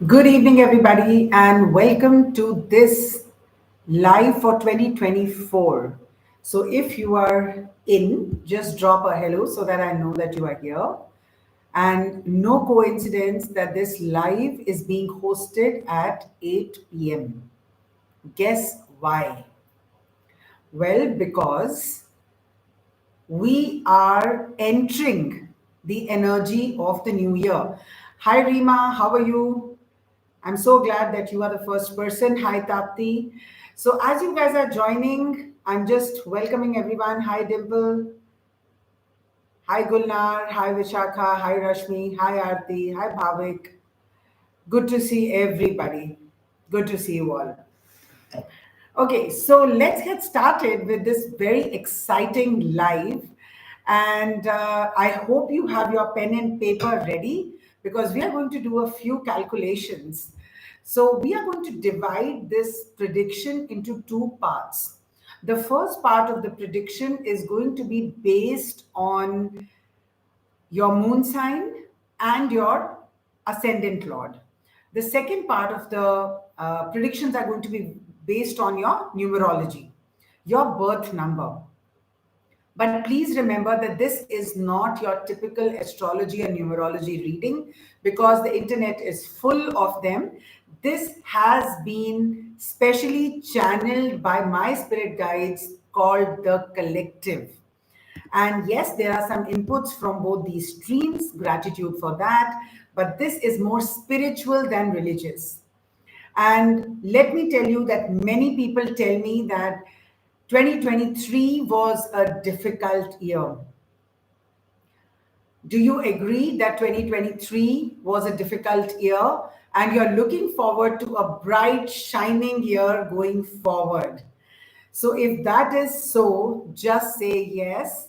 Good evening, everybody, and welcome to this live for 2024. So, if you are in, just drop a hello so that I know that you are here. And no coincidence that this live is being hosted at 8 p.m. Guess why? Well, because we are entering the energy of the new year. Hi, Rima, how are you? I'm so glad that you are the first person. Hi, Tapti. So, as you guys are joining, I'm just welcoming everyone. Hi, Dimple. Hi, Gulnar. Hi, Vishakha. Hi, Rashmi. Hi, Aarti. Hi, Bhavik. Good to see everybody. Good to see you all. Okay, so let's get started with this very exciting live. And I hope you have your pen and paper ready because we are going to do a few calculations. So, we are going to divide this prediction into two parts. The first part of the prediction is going to be based on your moon sign and your ascendant lord. The second part of the predictions are going to be based on your numerology, your birth number. But please remember that this is not your typical astrology and numerology reading because the internet is full of them. This has been specially channeled by my spirit guides called the collective. And yes, there are some inputs from both these streams, gratitude for that, but this is more spiritual than religious. And let me tell you that many people tell me that 2023 was a difficult year. Do you agree that 2023 was a difficult year and you're looking forward to a bright, shining year going forward? So, if that is so, just say yes.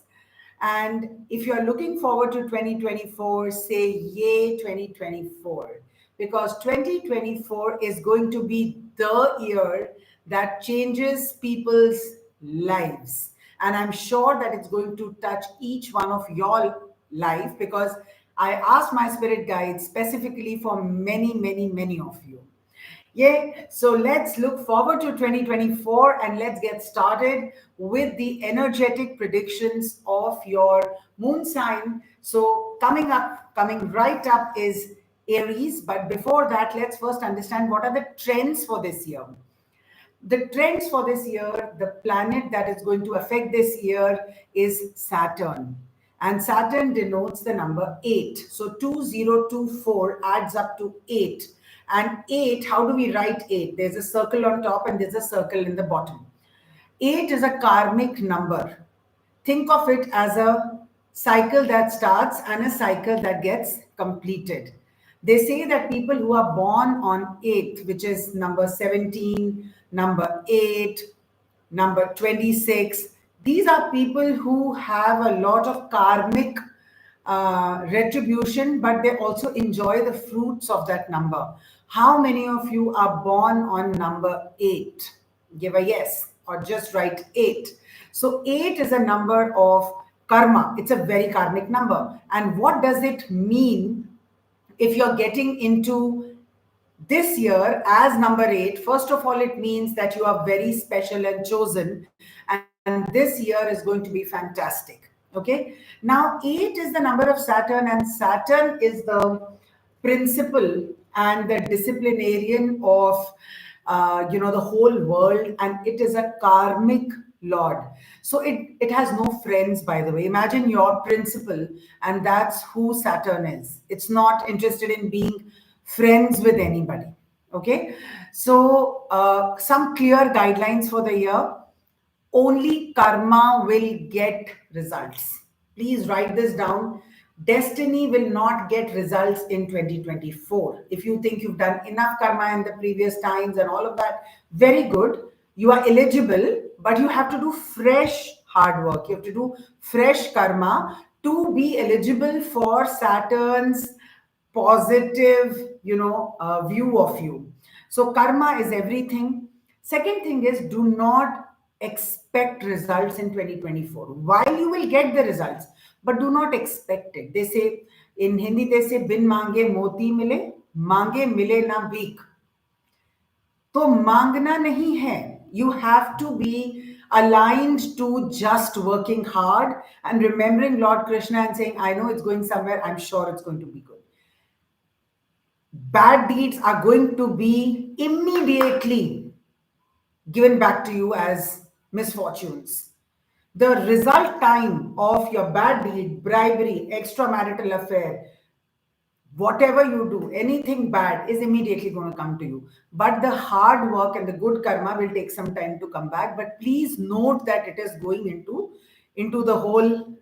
And if you're looking forward to 2024, say yay 2024. Because 2024 is going to be the year that changes people's lives. And I'm sure that it's going to touch each one of your life because I asked my spirit guides specifically for many, many, many of you. Yeah, so let's look forward to 2024 and let's get started with the energetic predictions of your moon sign. So, coming right up is Aries. But before that, let's first understand what are the trends for this year. The trends for this year, the planet that is going to affect this year is Saturn. And Saturn denotes the number 8. So 2024 adds up to 8. And 8, how do we write 8? There's a circle on top and there's a circle in the bottom. 8 is a karmic number. Think of it as a cycle that starts and a cycle that gets completed. They say that people who are born on 8, which is number 17, number 8, number 26, these are people who have a lot of karmic retribution, but they also enjoy the fruits of that number. How many of you are born on number 8? Give a yes or just write 8. So 8 is a number of karma. It's a very karmic number. And what does it mean if you're getting into this year as number 8? First of all, it means that you are very special and chosen, and this year is going to be fantastic. Okay, now 8 is the number of Saturn, and Saturn is the principal and the disciplinarian of the whole world, and it is a karmic lord. So it has no friends, by the way. Imagine your principal, and that's who Saturn is. It's not interested in being friends with anybody. Okay, so some clear guidelines for the year. Only karma will get results. Please write this down. Destiny will not get results in 2024. If you think you've done enough karma in the previous times and all of that, very good. You are eligible, but you have to do fresh hard work. You have to do fresh karma to be eligible for Saturn's positive, view of you. So karma is everything. Second thing is, do not expect results in 2024. While you will get the results, but do not expect it. They say in Hindi, they say bin mange moti mile, मांगे मिले ना भीख, तो मांगना नहीं है. You have to be aligned to just working hard and remembering Lord Krishna and saying, I know it's going somewhere, I'm sure it's going to be good. Bad deeds are going to be immediately given back to you as misfortunes. The result time of your bad deed, bribery, extramarital affair, whatever you do, anything bad is immediately going to come to you. But the hard work and the good karma will take some time to come back. But please note that it is going into the whole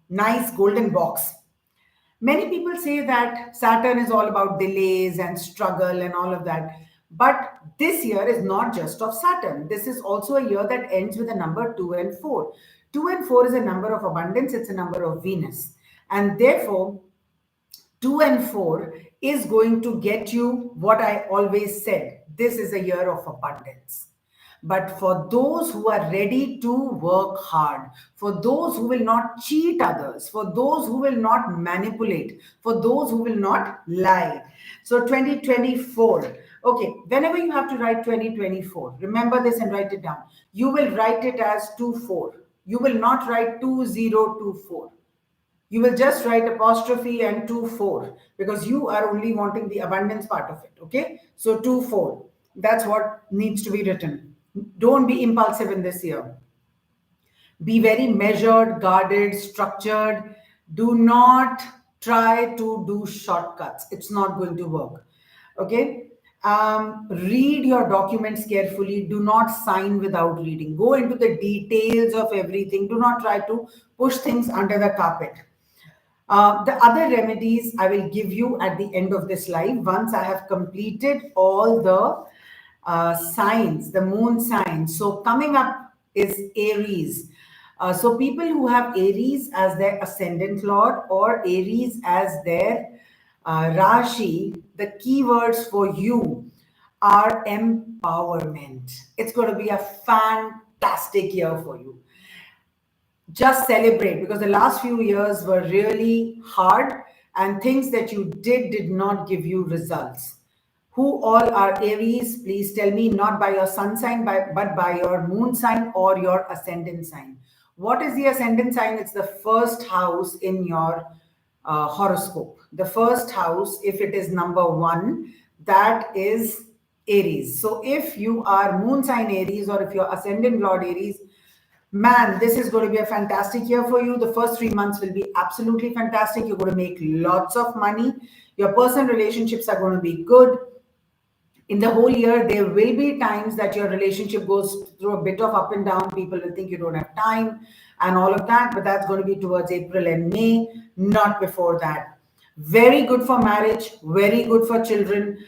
nice golden box. Many people say that Saturn is all about delays and struggle and all of that. But this year is not just of Saturn. This is also a year that ends with a number 2 and 4. 2 and 4 is a number of abundance, it's a number of Venus. And therefore, 2 and 4 is going to get you what I always said. This is a year of abundance. But for those who are ready to work hard, for those who will not cheat others, for those who will not manipulate, for those who will not lie. So 2024. Okay, whenever you have to write 2024, remember this and write it down. You will write it as 24. You will not write 2024. You will just write apostrophe and 2 4 because you are only wanting the abundance part of it. Okay, so 2 4, that's what needs to be written. Don't be impulsive in this year. Be very measured, guarded, structured. Do not try to do shortcuts, it's not going to work. Okay, read your documents carefully. Do not sign without reading. Go into the details of everything. Do not try to push things under the carpet. The other remedies I will give you at the end of this live once I have completed all the signs, the moon signs. So, coming up is Aries. So, people who have Aries as their ascendant lord or Aries as their Rashi, the keywords for you are empowerment. It's going to be a fantastic year for you. Just celebrate because the last few years were really hard and things that you did not give you results. Who all are Aries? Please tell me, not by your sun sign, but by your moon sign or your ascendant sign. What is the ascendant sign? It's the first house in your horoscope. The first house, if it is number one, that is Aries. So if you are moon sign Aries or if you're ascendant Lord Aries, man, this is going to be a fantastic year for you. The first 3 months will be absolutely fantastic. You're going to make lots of money. Your personal relationships are going to be good. In the whole year, there will be times that your relationship goes through a bit of up and down. People will think you don't have time and all of that, but that's going to be towards April and May, not before that. Very good for marriage, very good for children,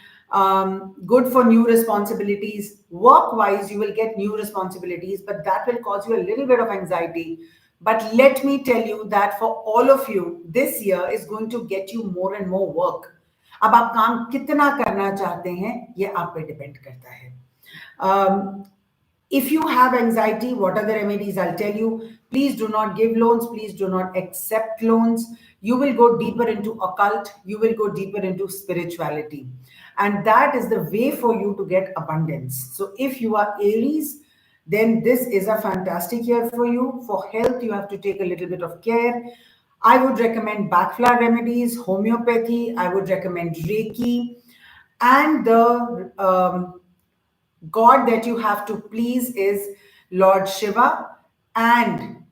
good for new responsibilities. Work wise, you will get new responsibilities, but that will cause you a little bit of anxiety. But let me tell you that for all of you, this year is going to get you more and more work. अब आप काम कितना करना चाहते हैं ये आप पे डिपेंड करता है. If you have anxiety, what are the remedies? I'll tell you. Please do not give loans. Please do not accept loans. You will go deeper into occult. You will go deeper into spirituality. And that is the way for you to get abundance. So if you are Aries, then this is a fantastic year for you. For health, you have to take a little bit of care. I would recommend backflower remedies, homeopathy. I would recommend Reiki. And the God that you have to please is Lord Shiva and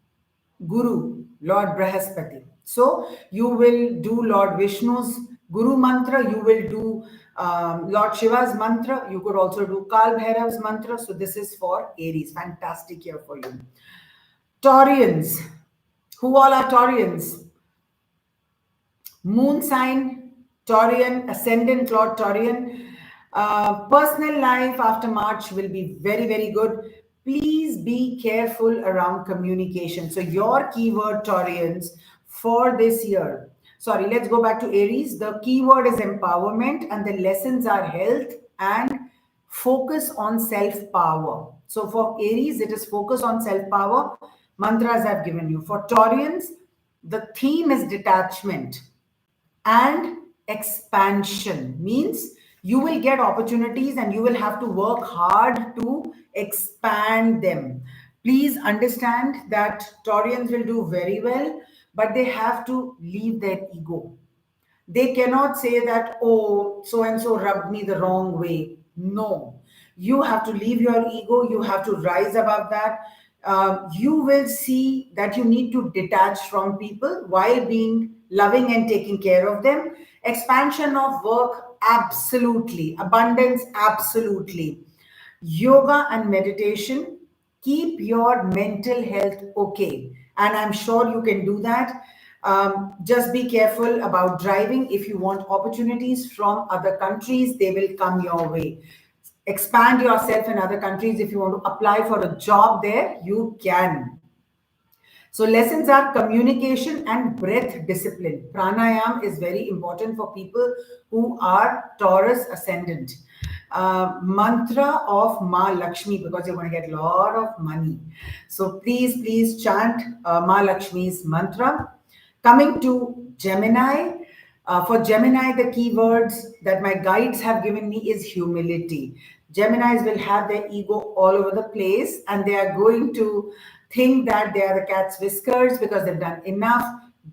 Guru, Lord Brahaspati. So you will do Lord Vishnu's Guru mantra, you will do Lord Shiva's mantra, you could also do Kal Bhairav's mantra. So this is for Aries. Fantastic year for you. Taurians. Who all are Taurians? Moon sign, Taurian, ascendant Lord Taurian. Personal life after March will be very, very good. Please be careful around communication. So, your keyword Taurians for this year. Sorry, let's go back to Aries. The keyword is empowerment, and the lessons are health and focus on self power. So, for Aries, it is focus on self power. Mantras I've given you. For Taurians, the theme is detachment and Expansion means you will get opportunities and you will have to work hard to expand them. Please understand that Taurians will do very well, but they have to leave their ego. They cannot say that, oh, so and so rubbed me the wrong way. No, you have to leave your ego, you have to rise above that. You will see that you need to detach from people while being loving and taking care of them. Expansion of work, absolutely. Abundance, absolutely. Yoga and meditation keep your mental health okay, and I'm sure you can do that. Just be careful about driving. If you want opportunities from other countries, they will come your way. Expand yourself in other countries. If you want to apply for a job there, you can. So lessons are communication and breath discipline. Pranayam is very important for people who are Taurus ascendant. Mantra of Ma Lakshmi, because you're going to get a lot of money. So please chant Ma Lakshmi's mantra. Coming to Gemini, for Gemini, the keywords that my guides have given me is humility. Geminis will have their ego all over the place and they are going to think that they are the cat's whiskers because they've done enough.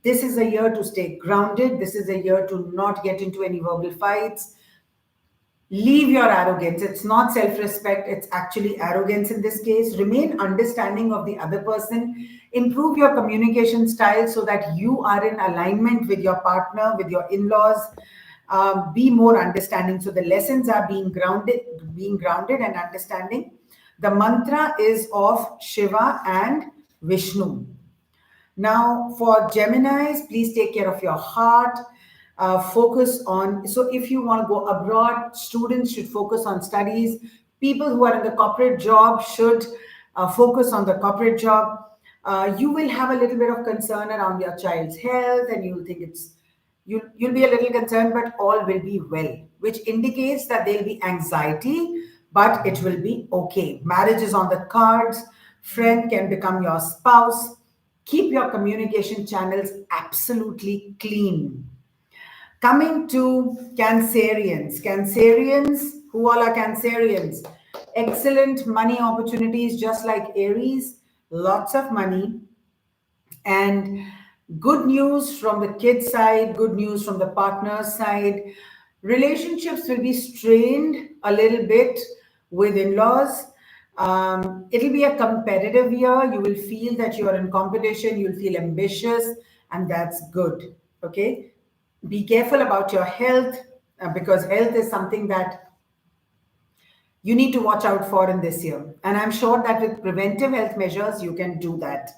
This is a year to stay grounded. This is a year to not get into any verbal fights. Leave your arrogance. It's not self respect, it's actually arrogance in this case. Remain understanding of the other person. Improve your communication style so that you are in alignment with your partner, with your in laws. Be more understanding. So the lessons are being grounded and understanding. The mantra is of Shiva and Vishnu. Now, for Geminis, please take care of your heart. Focus on, so if you want to go abroad, students should focus on studies. People who are in the corporate job should focus on the corporate job. You will have a little bit of concern around your child's health, and you'll think you'll be a little concerned, but all will be well, which indicates that there'll be anxiety, but it will be okay. Marriage is on the cards. Friend can become your spouse. Keep your communication channels absolutely clean. Coming to Cancerians. Cancerians, who all are Cancerians? Excellent money opportunities, just like Aries. Lots of money. And good news from the kid side, good news from the partner side. Relationships will be strained a little bit with in laws. It'll be a competitive year. You will feel that you are in competition, you'll feel ambitious, and that's good. Okay. Be careful about your health because health is something that you need to watch out for in this year. And I'm sure that with preventive health measures, you can do that.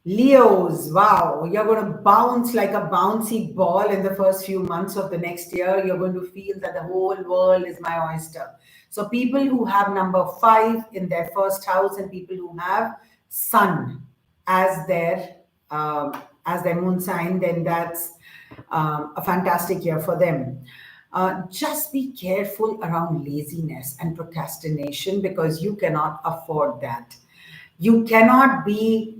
Leos, wow, you're going to bounce like a bouncy ball in the first few months of the next year. You're going to feel that the whole world is my oyster. So, people who have number 5 in their first house and people who have Sun as their moon sign, then that's a fantastic year for them. Just be careful around laziness and procrastination because you cannot afford that. You cannot be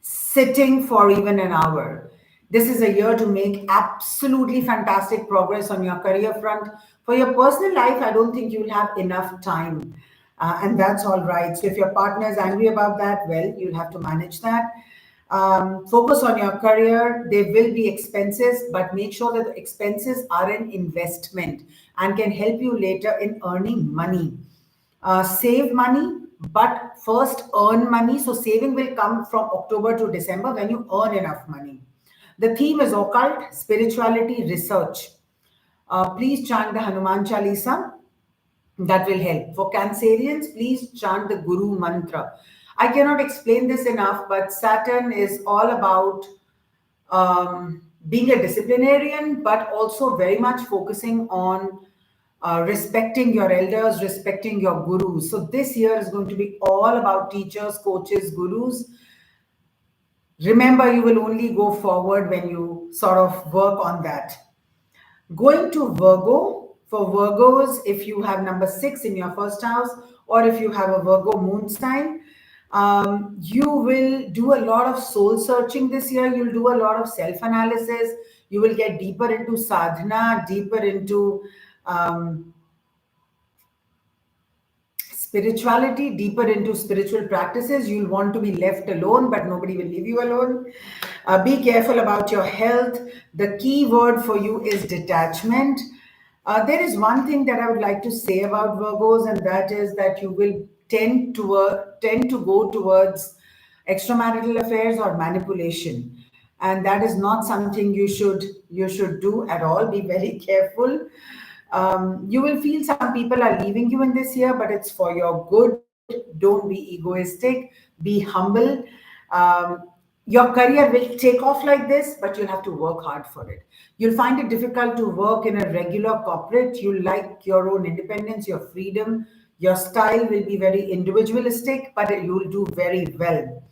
sitting for even an hour. This is a year to make absolutely fantastic progress on your career front. For your personal life, I don't think you'll have enough time. And that's all right. So if your partner is angry about that, well, you'll have to manage that. Focus on your career. There will be expenses, but make sure that the expenses are an investment and can help you later in earning money. Save money, but first earn money. So saving will come from October to December when you earn enough money. The theme is occult, spirituality, research. Please chant the Hanuman Chalisa. That will help. For Cancerians, please chant the Guru Mantra. I cannot explain this enough, but Saturn is all about being a disciplinarian, but also very much focusing on respecting your elders, respecting your gurus. So this year is going to be all about teachers, coaches, gurus. Remember, you will only go forward when you sort of work on that. Going to Virgo, for Virgos, if you have number 6 in your first house or if you have a Virgo moon sign, You will do a lot of soul searching this year. You'll do a lot of self analysis. You will get deeper into sadhana, deeper into um, spirituality, deeper into spiritual practices. You'll want to be left alone, but nobody will leave you alone. Be careful about your health. The key word for you is detachment. There is one thing that I would like to say about Virgos, and that is that you will tend to go towards extramarital affairs or manipulation, and that is not something you should do at all. Be very careful. You will feel some people are leaving you in this year, but it's for your good. Don't be egoistic, be humble. Your career will take off like this, but you'll have to work hard for it. You'll find it difficult to work in a regular corporate. You like your own independence, your freedom. Your style will be very individualistic, but you'll do very well.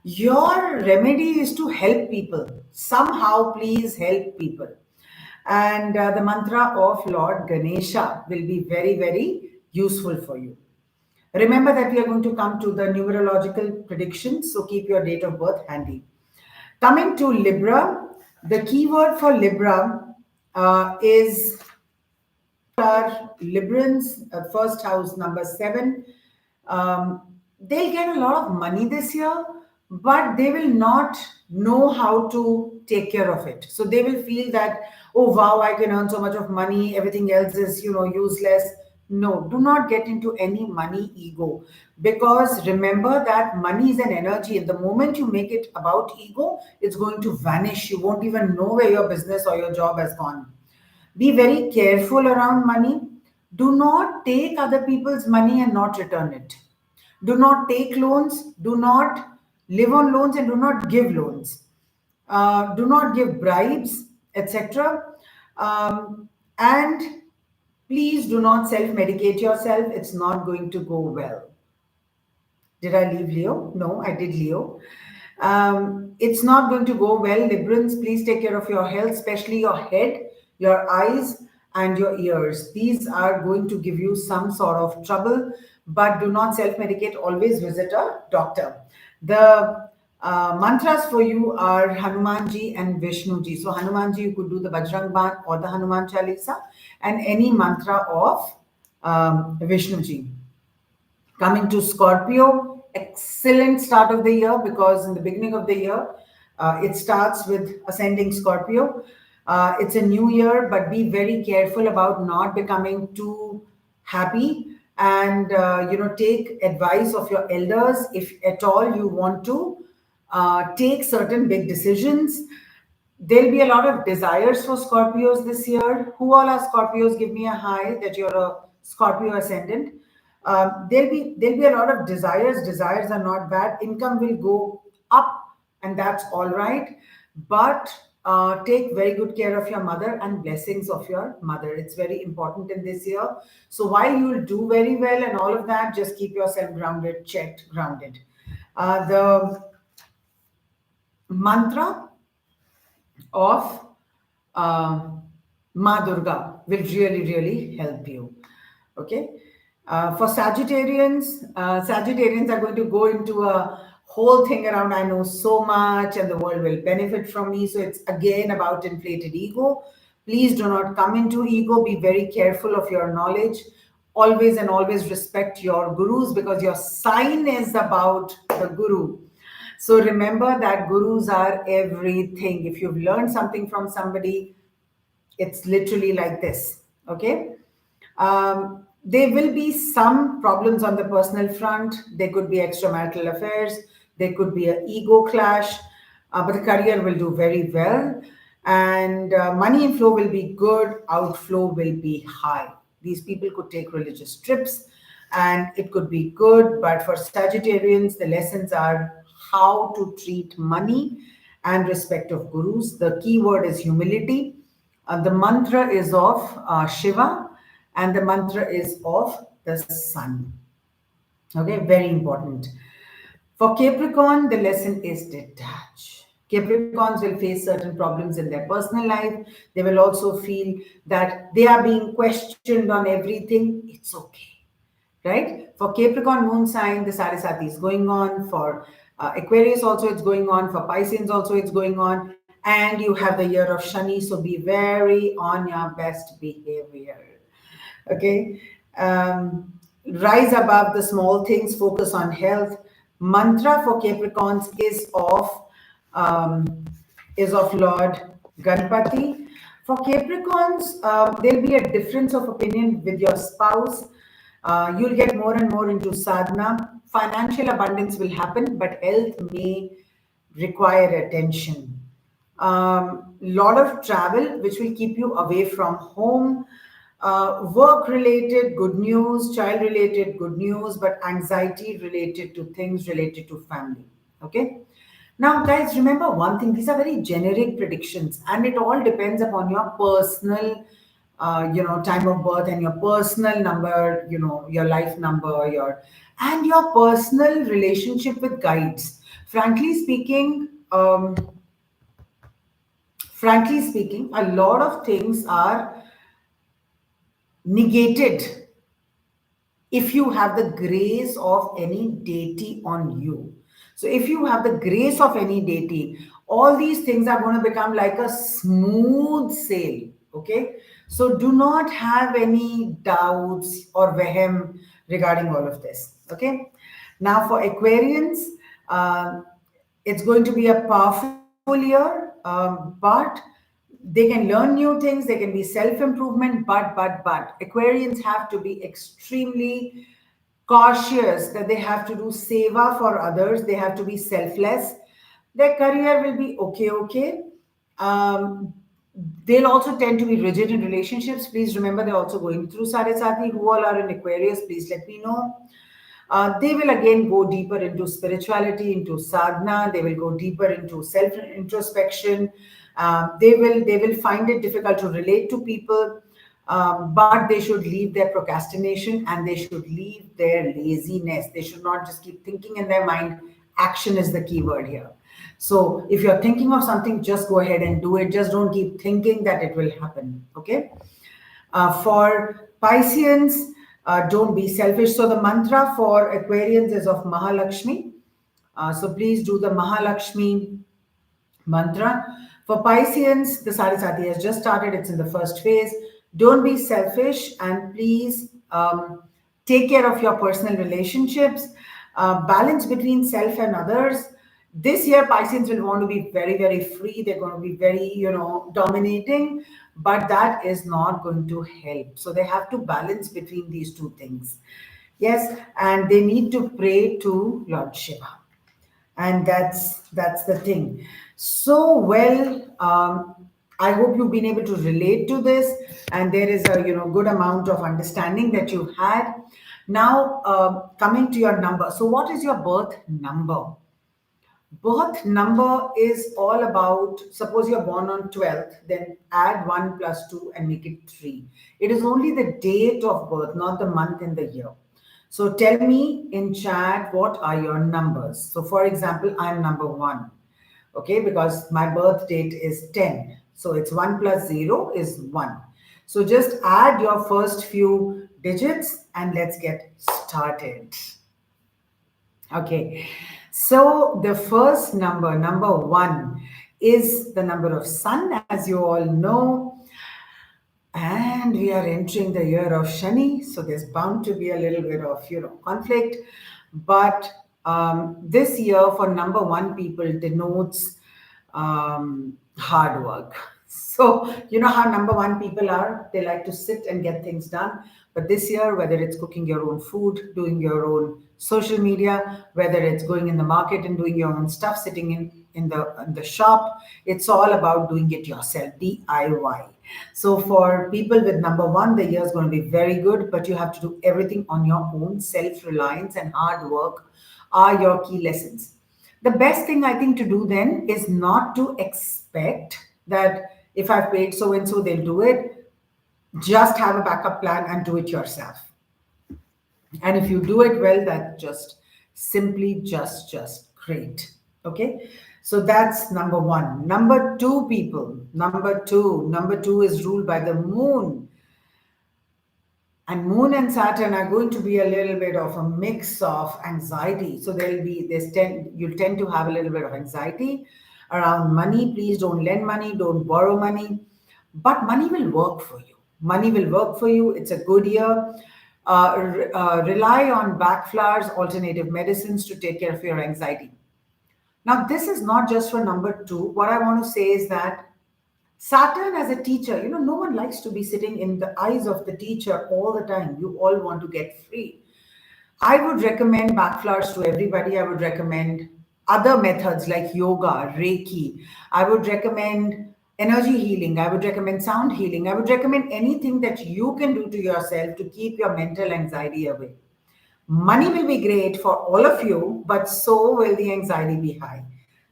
Your remedy is to help people. Somehow, please help people. And the mantra of Lord Ganesha will be very, very useful for you. Remember that we are going to come to the numerological predictions, so keep your date of birth handy. Coming to Libra, the keyword for Libra is our Librans, first house number 7. They'll get a lot of money this year, but they will not know how to take care of it. So they will feel that, oh wow, I can earn so much of money, everything else is, useless. No, do not get into any money ego, because remember that money is an energy, and the moment you make it about ego, it's going to vanish. You won't even know where your business or your job has gone. Be very careful around money. Do not take other people's money and not return it. Do not take loans. Do not live on loans, and do not give loans. Do not give bribes, etc. And please do not self medicate yourself. It's not going to go well. Did I leave Leo? No, I did Leo. It's not going to go well. Librans, please take care of your health, especially your head, your eyes, and your ears. These are going to give you some sort of trouble, but do not self medicate. Always visit a doctor. The mantras for you are Hanumanji and Vishnuji. So, Hanumanji, you could do the Bajrang Ban or the Hanuman Chalisa, and any mantra of Vishnuji. Coming to Scorpio, excellent start of the year, because in the beginning of the year, it starts with ascending Scorpio. It's a new year, but be very careful about not becoming too happy, and take advice of your elders if at all you want to take certain big decisions. There'll be a lot of desires for Scorpios this year. Who all are Scorpios? Give me a high that you're a Scorpio ascendant. There'll be a lot of desires. Desires are not bad. Income will go up, and that's all right. But take very good care of your mother and blessings of your mother. It's very important in this year. So while you'll do very well and all of that, just keep yourself grounded, checked, grounded. The mantra of uh, Ma Durga will really, really help you. Okay. For Sagittarians are going to go into a whole thing around I know so much and the world will benefit from me. So it's again about inflated ego. Please do not come into ego. Be very careful of your knowledge. Always and always respect your gurus, because your sign is about the guru. So remember that gurus are everything. If you've learned something from somebody, it's literally like this. Okay. There will be some problems on the personal front. There could be extramarital affairs. There could be an ego clash, but the career will do very well. And money inflow will be good. Outflow will be high. These people could take religious trips, and it could be good. But for Sagittarians, the lessons are how to treat money and respect of gurus. The key word is humility. The mantra is of Shiva, and the mantra is of the sun. Okay, very important. For Capricorn, the lesson is detach. Capricorns will face certain problems in their personal life. They will also feel that they are being questioned on everything. It's okay. right? For Capricorn moon sign, the Sarasati is going on. For Aquarius also it's going on. For Pisces also it's going on. And you have the year of Shani, so be very on your best behavior. Okay. Rise above the small things, focus on health. Mantra for Capricorns um, is of Lord Ganpati. For Capricorns, there'll be a difference of opinion with your spouse. You'll get more and more into sadhana. Financial abundance will happen, but health may require attention. Lot of travel, which will keep you away from home. Work related, good news. Child related, good news. But anxiety related to things related to family. Okay. Now, guys, remember one thing. These are very generic predictions, and it all depends upon your personal, time of birth and your personal number. Your life number, and your personal relationship with guides. Frankly speaking, a lot of things are negated if you have the grace of any deity on you. So, if you have the grace of any deity, all these things are going to become like a smooth sail. Okay. So, do not have any doubts or vehem regarding all of this. Okay. Now, for Aquarians, um, it's going to be a powerful year, but they can learn new things, they can be self-improvement, but Aquarians have to be extremely cautious that they have to do seva for others, they have to be selfless. Their career will be okay. um, they'll also tend to be rigid in relationships. Please remember, they're also going through Sarasati. Who all are in Aquarius, please let me know. They will again go deeper into spirituality, into sadhana. They will go deeper into self introspection. They will find it difficult to relate to people, but they should leave their procrastination and they should leave their laziness. They should not just keep thinking in their mind. Action is the key word here. So if you're thinking of something, just go ahead and do it. Just don't keep thinking that it will happen. Okay. For Pisceans, don't be selfish. So the mantra for Aquarians is of Mahalakshmi. So please do the Mahalakshmi mantra. For Pisceans, the Sarasati has just started. It's in the first phase. Don't be selfish and please take care of your personal relationships. Balance between self and others. This year, Pisceans will want to be very, very free. They're going to be very, dominating, but that is not going to help. So they have to balance between these two things. Yes, and they need to pray to Lord Shiva, and that's the thing. So well, I hope you've been able to relate to this, and there is a good amount of understanding that you had. Now, coming to your number. So what is your birth number? Birth number is all about, suppose you're born on 12th, then add 1 plus 2 and make it 3. It is only the date of birth, not the month and the year. So tell me in chat, what are your numbers? So for example, I'm number 1, okay, because my birth date is 10. So it's 1 plus 0 is 1. So just add your first few digits and let's get started. Okay, so the first number, number 1, is the number of sun, as you all know. And we are entering the year of Shani, so there's bound to be a little bit of conflict. But this year for number 1 people denotes hard work. So you know how number 1 people are, they like to sit and get things done. But this year, whether it's cooking your own food, doing your own social media, whether it's going in the market and doing your own stuff, sitting in the shop, it's all about doing it yourself, DIY. So for people with number 1, the year is going to be very good, but you have to do everything on your own. Self-reliance and hard work are your key lessons. The best thing I think to do then is not to expect that if I've paid so and so, they'll do it. Just have a backup plan and do it yourself. And if you do it well, that just simply just great. Okay. So that's number 1. Number 2, people. Number 2. Number 2 is ruled by the moon. And Moon and Saturn are going to be a little bit of a mix of anxiety. So you'll tend to have a little bit of anxiety around money. Please don't lend money, don't borrow money, but money will work for you. Money will work for you. It's a good year. Rely on backflowers, alternative medicines to take care of your anxiety. Now, this is not just for number two. What I want to say is that Saturn as a teacher, no one likes to be sitting in the eyes of the teacher all the time. You all want to get free. I would recommend backflowers to everybody. I would recommend other methods like yoga, Reiki. I would recommend energy healing. I would recommend sound healing. I would recommend anything that you can do to yourself to keep your mental anxiety away. Money will be great for all of you, but so will the anxiety be high.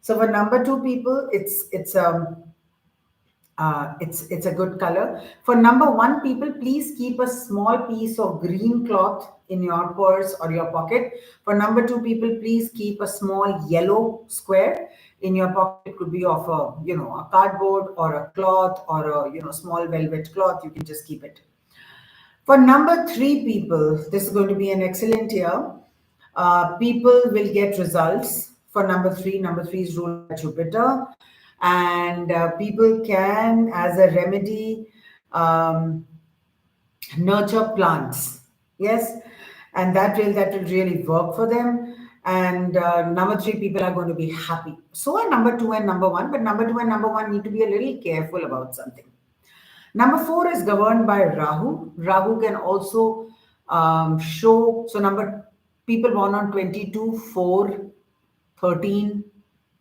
So for number two people, it's a good color. For number one people, please keep a small piece of green cloth in your purse or your pocket. For number two people, please keep a small yellow square in your pocket. It could be of a cardboard or a cloth or a small velvet cloth. You can just keep it. For number three people, this is going to be an excellent year. People will get results for number three. Number three is ruled by Jupiter, and people can, as a remedy, um, nurture plants. Yes, and that will really work for them. And number three people are going to be happy. So are number two and number one, but number two and number one need to be a little careful about something. Number four is governed by Rahu. Rahu can also show, so number people born on 22, 4, 13,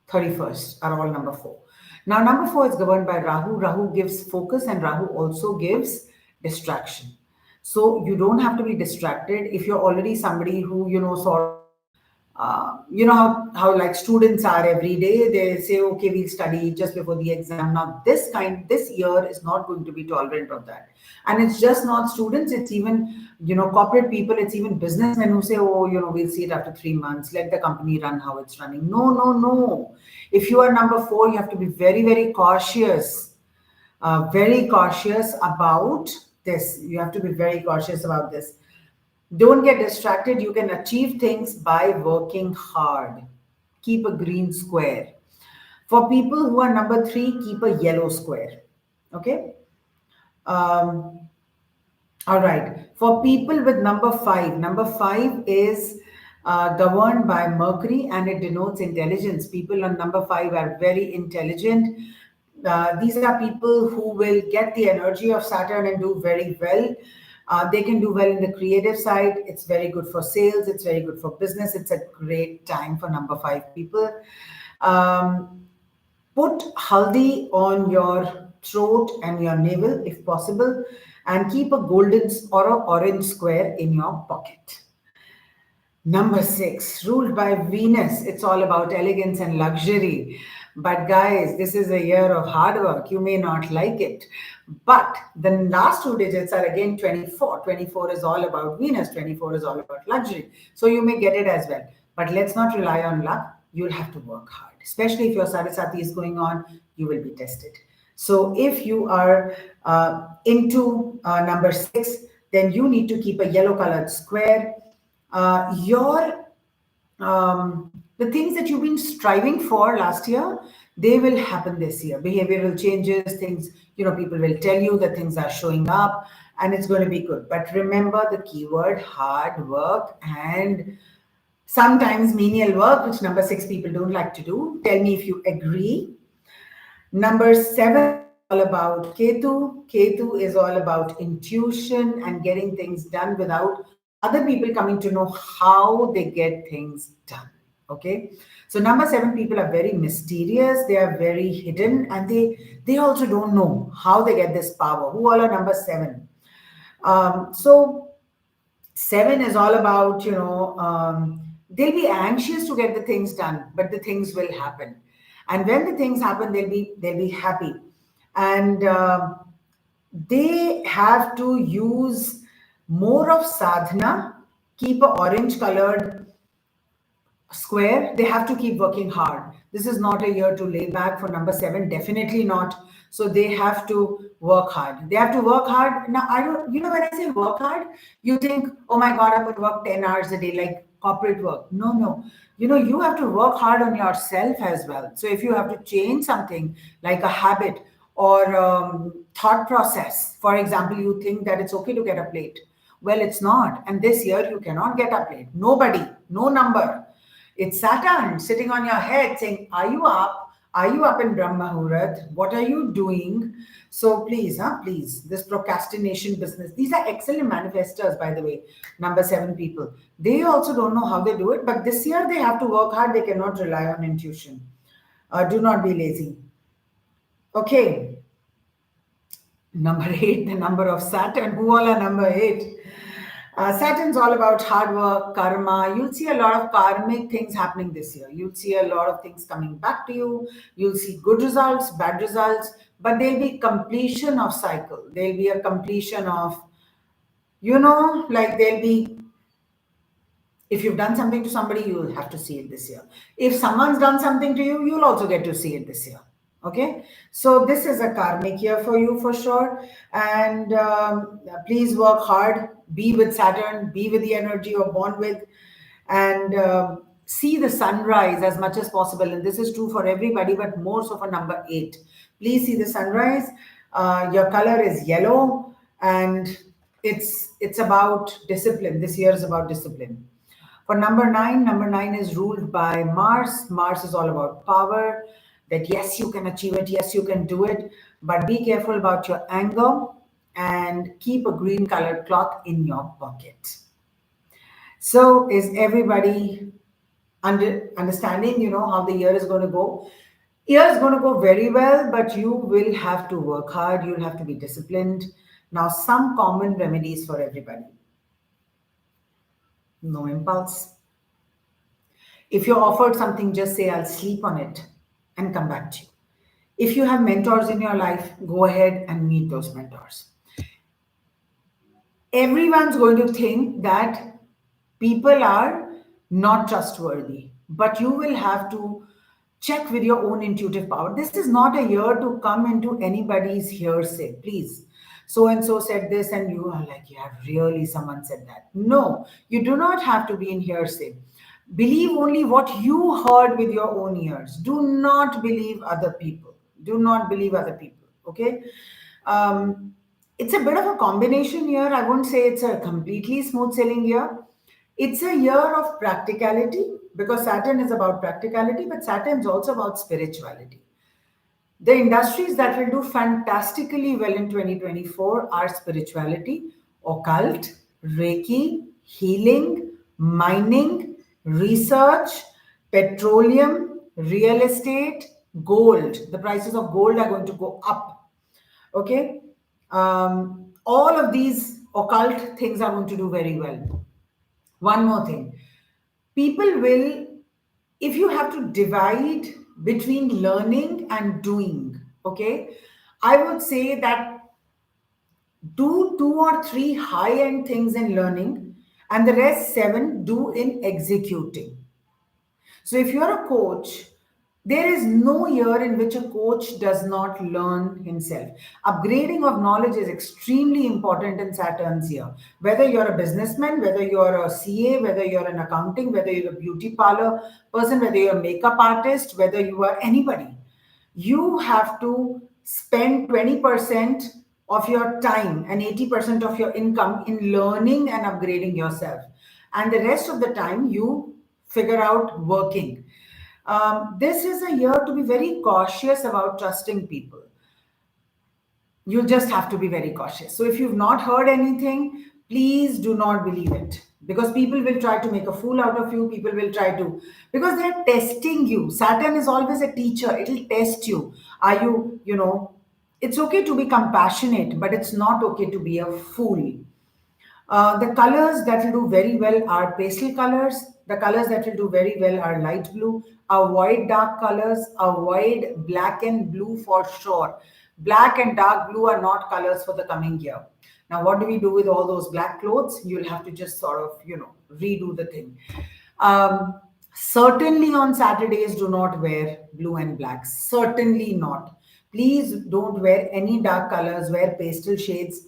31st are all number four. Now, number four is governed by Rahu. Rahu gives focus and Rahu also gives distraction. So you don't have to be distracted if you're already somebody who, sort of how like students are every day. They say, okay, we'll study just before the exam. Now this year is not going to be tolerant of that. And it's just not students, it's even corporate people, it's even businessmen who say, oh, we'll see it after 3 months, let the company run how it's running. No, no, no. If you are number four, you have to be very, very cautious, very cautious about this. You have to be very cautious about this. Don't get distracted. You can achieve things by working hard. Keep a green square. For people who are number three, keep a yellow square. Okay? Um, all right. For people with number five is governed by Mercury and it denotes intelligence. People on number five are very intelligent. These are people who will get the energy of Saturn and do very well. They can do well in the creative side. It's very good for sales. It's very good for business. It's a great time for number five people. Put haldi on your throat and your navel if possible, and keep a golden or an orange square in your pocket. Number six, ruled by Venus. It's all about elegance and luxury. But guys, this is a year of hard work. You may not like it. But the last two digits are again 24. 24 is all about Venus. 24 is all about luxury. So you may get it as well. But let's not rely on luck. You'll have to work hard. Especially if your Saraswati is going on, you will be tested. So if you are into number six, then you need to keep a yellow colored square. The things that you've been striving for last year, they will happen this year. Behavioral changes, things, people will tell you that things are showing up and it's going to be good. But remember the keyword hard work and sometimes menial work, which number six people don't like to do. Tell me if you agree. Number seven is all about Ketu. Ketu is all about intuition and getting things done without other people coming to know how they get things done. Okay. So number seven people are very mysterious. They are very hidden and they also don't know how they get this power. Who all are number seven? So seven is all about, they'll be anxious to get the things done, but the things will happen. And when the things happen, they'll be happy. And they have to use more of sadhana, keep an orange colored square. They have to keep working hard. This is not a year to lay back for number seven, definitely not. So they have to work hard. They have to work hard. Now, I don't, when I say work hard, you think, oh my God, I'm going to work 10 hours a day, like corporate work. No, no. You have to work hard on yourself as well. So if you have to change something like a habit or thought process, for example, you think that it's okay to get up late. Well, it's not. And this year, you cannot get up late. Nobody, no number. It's Saturn sitting on your head saying, are you up? Are you up in Brahma Muhurat? What are you doing? So please, please, this procrastination business. These are excellent manifestors, by the way, number seven people. They also don't know how they do it, but this year they have to work hard. They cannot rely on intuition. Do not be lazy. Okay. Number eight, the number of Saturn. Who all are number eight? Saturn's all about hard work, karma. You'll see a lot of karmic things happening this year. You'll see a lot of things coming back to you. You'll see good results, bad results, but there'll be completion of cycle. There'll be a completion of, like there'll be, if you've done something to somebody, you'll have to see it this year. If someone's done something to you, you'll also get to see it this year. Okay, so this is a karmic year for you for sure. And please work hard, be with Saturn, be with the energy you're born with, and see the sunrise as much as possible. And this is true for everybody, but more so for number eight. Please see the sunrise. Your color is yellow, and it's about discipline. This year is about discipline. For number nine is ruled by Mars. Mars is all about power, that yes, you can achieve it, yes, you can do it, but be careful about your anger and keep a green colored cloth in your pocket. So, is everybody understanding, how the year is going to go? Year is going to go very well, but you will have to work hard. You'll have to be disciplined. Now, some common remedies for everybody. No impulse. If you're offered something, just say, I'll sleep on it and come back to you. If you have mentors in your life, go ahead and meet those mentors. Everyone's going to think that people are not trustworthy, but you will have to check with your own intuitive power. This is not a year to come into anybody's hearsay, please. So and so said this, and you are like, yeah, really, someone said that. No, you do not have to be in hearsay. Believe only what you heard with your own ears. Do not believe other people. Do not believe other people. Okay. It's a bit of a combination year. I won't say it's a completely smooth sailing year. It's a year of practicality because Saturn is about practicality, but Saturn is also about spirituality. The industries that will do fantastically well in 2024 are spirituality, occult, Reiki, healing, mining, research, petroleum, real estate, gold. The prices of gold are going to go up. Okay. All of these occult things are going to do very well. One more thing. People will, if you have to divide between learning and doing, okay, I would say that do two or three high end things in learning and the rest seven do in executing. So if you're a coach, there is no year in which a coach does not learn himself. Upgrading of knowledge is extremely important in Saturn's year. Whether you're a businessman, whether you're a CA, whether you're an accounting, whether you're a beauty parlor person, whether you're a makeup artist, whether you are anybody, you have to spend 20% of your time and 80% of your income in learning and upgrading yourself. And the rest of the time, you figure out working. This is a year to be very cautious about trusting people. You just have to be very cautious. So if you've not heard anything, please do not believe it because people will try to make a fool out of you. People will try to, because they're testing you. Saturn is always a teacher. It'll test you. Are you, it's okay to be compassionate, but it's not okay to be a fool. The colors that will do very well are pastel colors. The colors that will do very well are light blue. Avoid dark colors. Avoid black and blue for sure. Black and dark blue are not colors for the coming year. Now, what do we do with all those black clothes? You'll have to just sort of, redo the thing. Certainly on Saturdays, do not wear blue and black. Certainly not. Please don't wear any dark colors, wear pastel shades.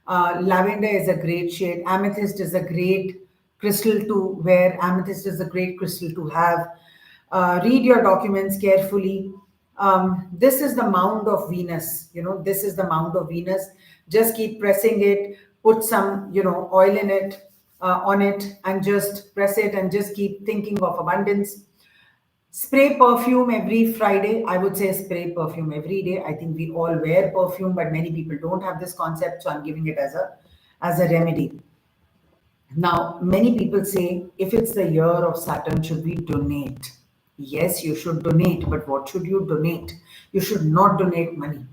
Lavender is a great shade. Amethyst is a great crystal to wear. Amethyst is a great crystal to have. Read your documents carefully. This is the mound of Venus. This is the mound of Venus. Just keep pressing it. Put some, oil in it, on it, and just press it, and just keep thinking of abundance. Spray perfume every Friday. I would say spray perfume every day. I think we all wear perfume, but many people don't have this concept, so I'm giving it as a remedy. Now, many people say, if it's the year of Saturn, should we donate? Yes, you should donate, but what should you donate? You should not donate money.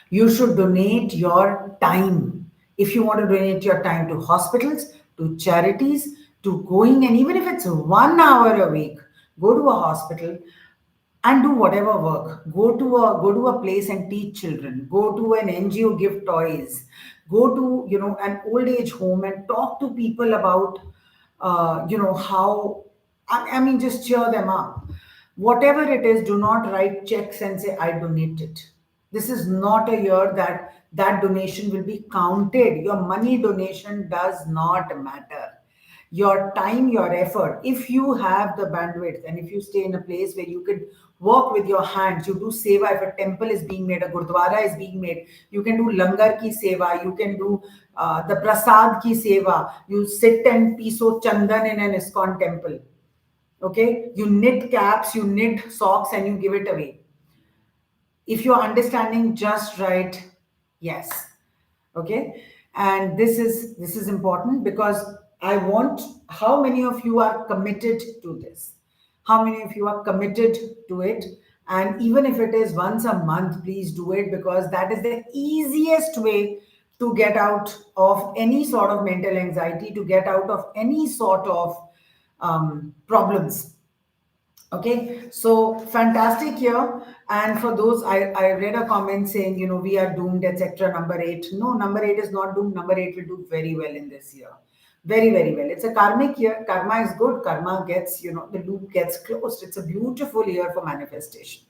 You should donate your time. If you want to donate your time to hospitals, to charities, to going, and even if it's 1 hour a week, go to a hospital and do whatever work. Go to a place and teach children. Go to an NGO, give toys. Go to an old age home and talk to people about how, I mean, just cheer them up. Whatever it is, do not write checks and say I donate it. This is not a year that donation will be counted. Your money donation does not matter. Your time, your effort. If you have the bandwidth and if you stay in a place where you can work with your hands, you do seva. If a temple is being made, a gurdwara is being made, you can do langar ki seva, you can do the prasad ki seva. You sit and piso chandan in an ISKCON temple. Okay, you knit caps, you knit socks, and you give it away. If you're understanding just right, yes. Okay, and this is important, because I want, how many of you are committed to this? How many of you are committed to it? And even if it is once a month, please do it, because that is the easiest way to get out of any sort of mental anxiety, to get out of any sort of problems. Okay, so fantastic year. And for those, I read a comment saying, we are doomed, etc. Number eight. No, number eight is not doomed. Number eight will do very well in this year. Very, very well. It's a karmic year. Karma is good. Karma gets, the loop gets closed. It's a beautiful year for manifestation.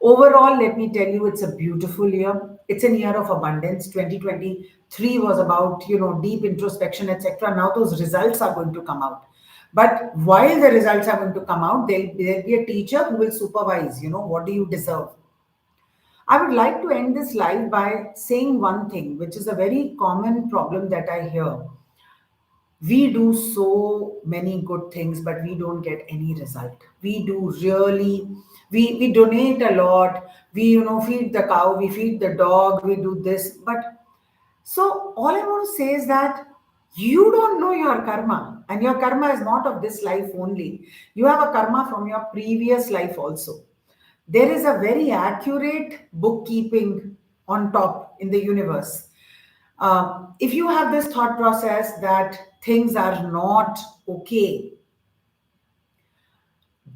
Overall, let me tell you, it's a beautiful year. It's a year of abundance. 2023 was about, deep introspection, etc. Now those results are going to come out. But while the results are going to come out, there'll be a teacher who will supervise, what do you deserve? I would like to end this live by saying one thing, which is a very common problem that I hear. We do so many good things, but we don't get any result. We do really, we donate a lot. We, feed the cow, we feed the dog, we do this. But so all I want to say is that you don't know your karma, and your karma is not of this life only. You have a karma from your previous life also. There is a very accurate bookkeeping on top in the universe. If you have this thought process that things are not okay,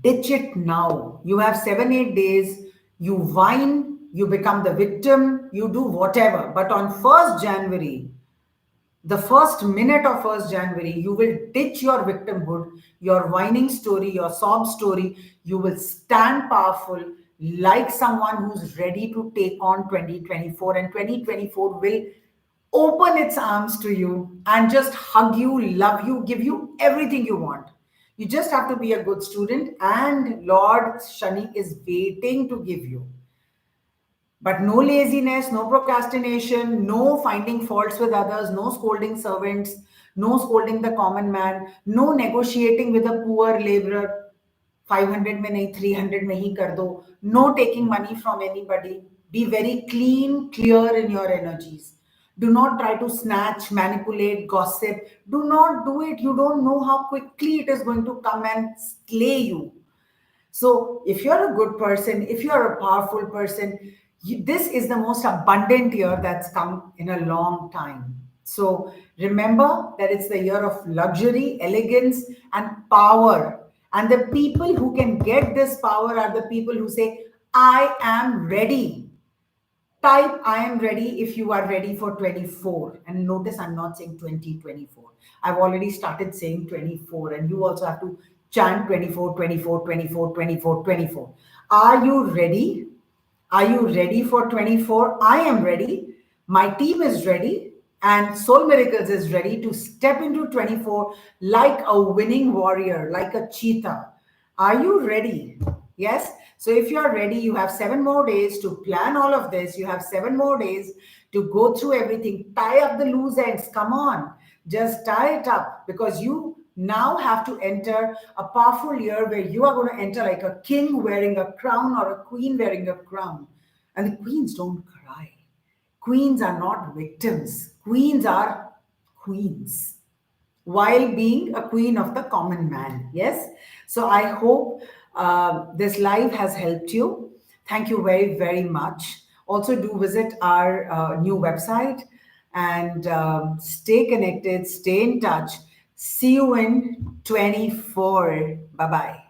ditch it now. You have 7, 8 days. You whine, you become the victim, you do whatever. But on 1st January, the first minute of 1st January, you will ditch your victimhood, your whining story, your sob story. You will stand powerful like someone who's ready to take on 2024, and 2024 will open its arms to you and just hug you, love you, give you everything you want. You just have to be a good student, and Lord Shani is waiting to give you. But no laziness, no procrastination, no finding faults with others, no scolding servants, no scolding the common man, no negotiating with a poor laborer. 500 mein nahi, 300 mein hi kar do. No taking money from anybody. Be very clean, clear in your energies. Do not try to snatch, manipulate, gossip. Do not do it. You don't know how quickly it is going to come and slay you. So, if you're a good person, if you're a powerful person, this is the most abundant year that's come in a long time. So, remember that it's the year of luxury, elegance, and power. And the people who can get this power are the people who say, I am ready. Type I am ready if you are ready for 24. And notice I'm not saying 2024. I've already started saying 24, and you also have to chant 24, 24, 24, 24, 24. Are you ready? Are you ready for 24? I am ready. My team is ready. And Soul Miracles is ready to step into 24 like a winning warrior, like a cheetah. Are you ready? Yes. So if you are ready, you have 7 more days to plan all of this. You have 7 more days to go through everything. Tie up the loose ends. Come on. Just tie it up because you now have to enter a powerful year where you are going to enter like a king wearing a crown or a queen wearing a crown. And the queens don't cry. Queens are not victims. Queens are queens while being a queen of the common man. Yes. So I hope this live has helped you. Thank you very, very much. Also, do visit our new website and stay connected, stay in touch. See you in 24. Bye bye.